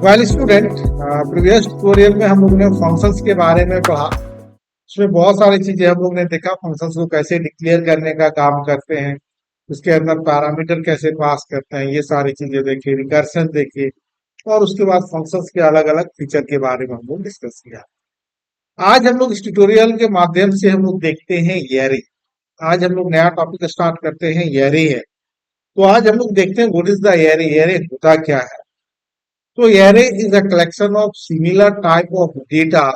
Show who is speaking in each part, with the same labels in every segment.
Speaker 1: Well student, previous tutorial में हम लोग ने फंक्शंस के बारे में पढ़ा। उसमें बहुत सारी चीजें हम लोग ने देखा, फंक्शंस को कैसे डिक्लेयर करने का काम करते हैं, उसके अंदर पैरामीटर कैसे पास करते हैं, ये सारी चीजें देखी, रिकर्शन देखी, और उसके बाद फंक्शंस के अलग अलग फीचर के बारे में हम लोग डिस्कस किया। आज हम लोग इस ट्यूटोरियल के माध्यम से हम लोग देखते हैं एरे। आज हम लोग नया टॉपिक स्टार्ट करते हैं, एरे है। तो आज हम लोग देखते हैं what is the array, array होता क्या है। तो array is a collection of similar type of data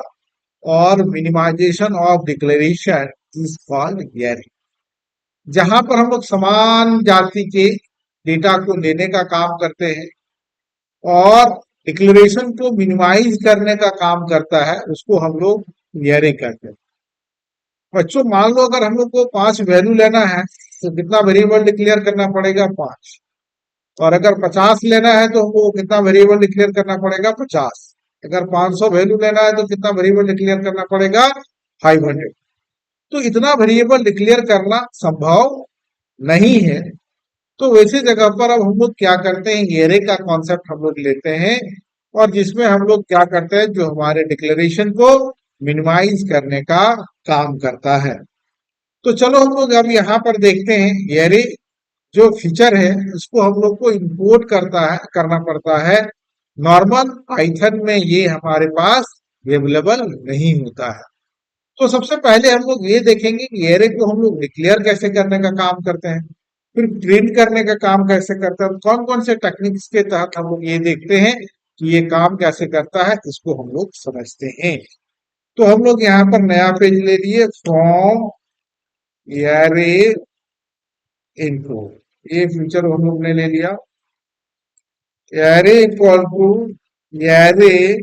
Speaker 1: or minimization of declaration is called array। जहां पर हम लोग समान जाति के डेटा को लेने का काम करते हैं और डिक्लेरेशन को मिनिमाइज करने का काम करता है, उसको हम लोग array कहते हैं। बच्चों, मान लो अगर हम लोग को 5 वैल्यू लेना है तो कितना वेरिएबल डिक्लेयर करना पड़ेगा? 5। और अगर 50 लेना है तो हमको कितना वेरिएबल डिक्लेयर करना पड़ेगा? 50। अगर 500 वैल्यू लेना है तो कितना वेरिएबल डिक्लेयर करना पड़ेगा? 500। तो इतना वेरिएबल डिक्लेयर करना संभव नहीं है। तो वैसी जगह पर अब हम लोग क्या करते हैं, एरे का कॉन्सेप्ट हम लोग लेते हैं और जिसमें हम लोग क्या करते हैं, जो हमारे डिक्लेरेशन को मिनिमाइज करने का काम करता है। तो चलो हम लोग अब यहाँ पर देखते हैं एरे जो फीचर है उसको हम लोग को इंपोर्ट करना पड़ता है। नॉर्मल पाइथन में ये हमारे पास अवेलेबल नहीं होता है। तो सबसे पहले हम लोग ये देखेंगे कि एरे को हम लोग डिक्लेयर कैसे करने का काम करते हैं, फिर प्रिंट करने का काम कैसे करते हैं, कौन कौन से टेक्निक्स के तहत हम लोग ये देखते हैं कि ये काम कैसे करता है, इसको हम लोग समझते हैं। तो हम लोग यहाँ पर नया पेज ले लिए, फ्रॉम एरे इनफो। ये फीचर हम लोग ने ले लिया। एरे इक्वल टू एरे,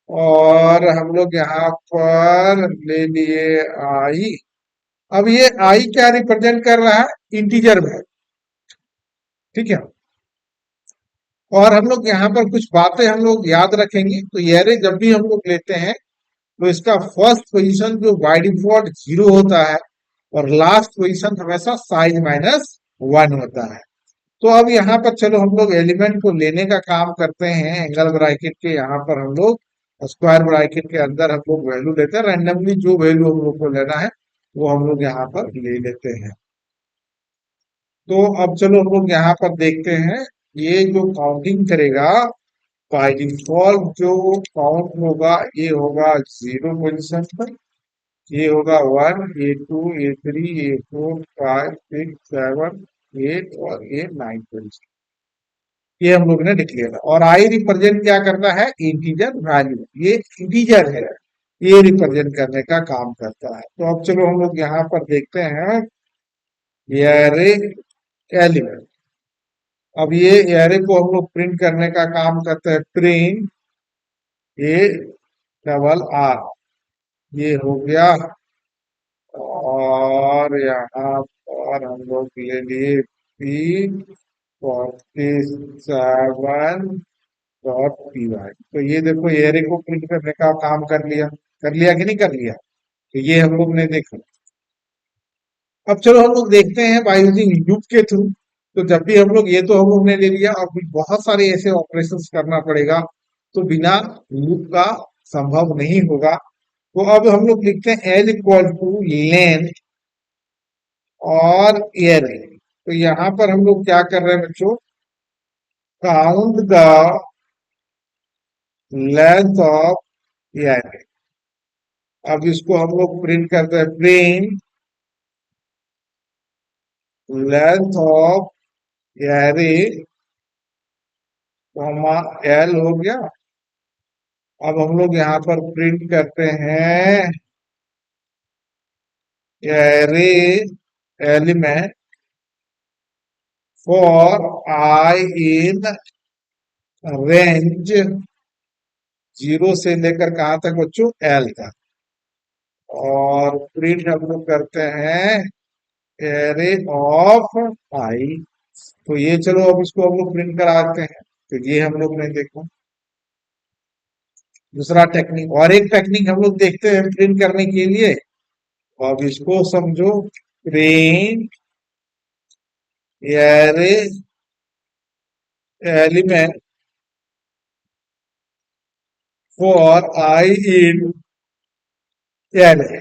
Speaker 1: और हम लोग यहाँ पर ले लिए आई। अब ये आई क्या रिप्रेजेंट कर रहा है? Integer value. ठीक है। और हम लोग यहाँ पर कुछ बातें हम लोग याद रखेंगे। तो एरे जब भी हम लोग लेते हैं तो इसका फर्स्ट पोजीशन जो बाय डिफॉल्ट 0 होता है और लास्ट पोजीशन हमेशा साइज -1 होता है। तो अब यहाँ पर चलो हम लोग एलिमेंट को लेने का काम करते हैं। एंगल ब्रैकेट के यहाँ पर हम लोग स्क्वायर ब्रैकेट के अंदर हम लोग वैल्यू लेते हैं। रैंडमली जो वैल्यू हम लोग को लेना है वो हम लोग यहाँ पर ले लेते हैं। तो अब चलो हम लोग यहाँ पर देखते हैं, ये जो काउंटिंग करेगा बाय डिफॉल्ट जो काउंट होगा ये होगा 0 पोजिशन पर। ये होगा 1, ये 2, ये 3, ये 4, 5, 6, 7, 8 और ये 9 पोजिशन। ये हम लोग ने डिक्लेयर। और आई रिप्रेजेंट क्या करता है? Integer value. ये इंटीजर है, ये रिप्रेजेंट करने का काम करता है। तो अब चलो हम लोग यहाँ पर देखते हैं एरे एलिमेंट। अब ये एरे को हम लोग प्रिंट करने का काम करते हैं, प्रिंट ए डबल आर। ये हो गया। और यहाँ पर हम लोग ले लिए पी 47 डॉट पी वाई। तो ये देखो एरे को प्रिंट करने का काम कर लिया कि नहीं कर लिया? तो ये हम लोग ने देखा। अब चलो हम लोग देखते हैं बाय यूजिंग लूप के थ्रू। तो जब भी हम लोग, ये तो हम लोग ने ले लिया, और भी बहुत सारे ऐसे ऑपरेशंस करना पड़ेगा तो बिना लूप का संभव नहीं होगा। तो अब हम लोग लिखते हैं एल इक्वल टू लेंथ और एरे। तो यहाँ पर हम लोग क्या कर रहे हैं बच्चों? Count the length of array. अब इसको हम लोग प्रिंट करते हैं, print length of array comma L हो गया। अब हम लोग यहाँ पर प्रिंट करते हैं array element for I in range 0 से लेकर कहाँ तक बच्चों? एल तक। और प्रिंट हम लोग करते हैं एरे ऑफ आई। तो ये चलो अब इसको हम लोग प्रिंट कराते हैं। तो ये हम लोग ने देखो दूसरा टेक्निक। और एक टेक्निक हम लोग देखते हैं प्रिंट करने के लिए। अब इसको समझो, print array element for I in array.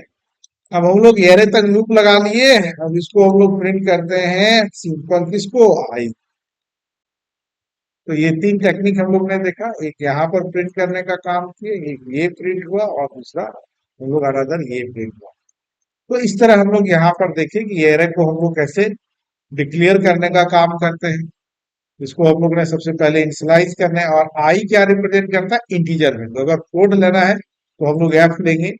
Speaker 1: अब हम लोग एरे तक लूप लगा लिए। अब इसको हम लोग प्रिंट करते हैं सिंपल किसको, आई। तो ये तीन टेक्निक हम लोग ने देखा, एक यहाँ पर प्रिंट करने का काम किए, एक ये प्रिंट हुआ और दूसरा हम लोग अनदर ये प्रिंट हुआ। तो इस तरह हम लोग यहाँ पर देखें कि एरे को हम लोग कैसे डिक्लेयर करने का काम करते हैं। इसको हम लोग ने सबसे पहले इनिशियलाइज करना है, और आई क्या रिप्रेजेंट करता है, इंटीजर में। तो अगर कोड लेना है तो हम लोग एफ लेंगे,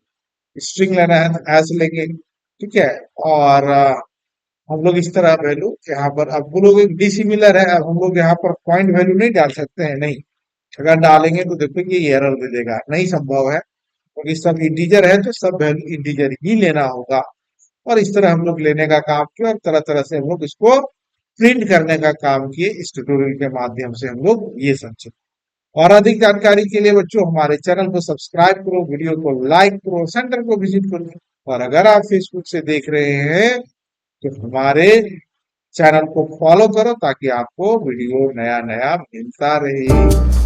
Speaker 1: स्ट्रिंग लेना है तो एस लेंगे, ठीक है। और हम लोग इस तरह वैल्यू यहाँ पर, अब वो लोग डिसिमिलर है, अब हम लोग यहाँ पर पॉइंट वैल्यू नहीं डाल सकते हैं, नहीं। अगर डालेंगे तो देखो ये एरर दे देगा, नहीं संभव है, क्योंकि सब इंटीजर है तो सब वैल्यू इंटीजर ही लेना होगा। और इस तरह हम लोग लेने का काम किया, और तरह तरह से हम लोग इसको प्रिंट करने का काम किए। इस ट्यूटोरियल के माध्यम से हम लोग ये समझे। और अधिक जानकारी के लिए बच्चों हमारे चैनल को सब्सक्राइब करो, वीडियो को लाइक करो, सेंटर को विजिट करो। और अगर आप फेसबुक से देख रहे हैं तो हमारे चैनल को फॉलो करो, ताकि आपको वीडियो नया नया मिलता रहे।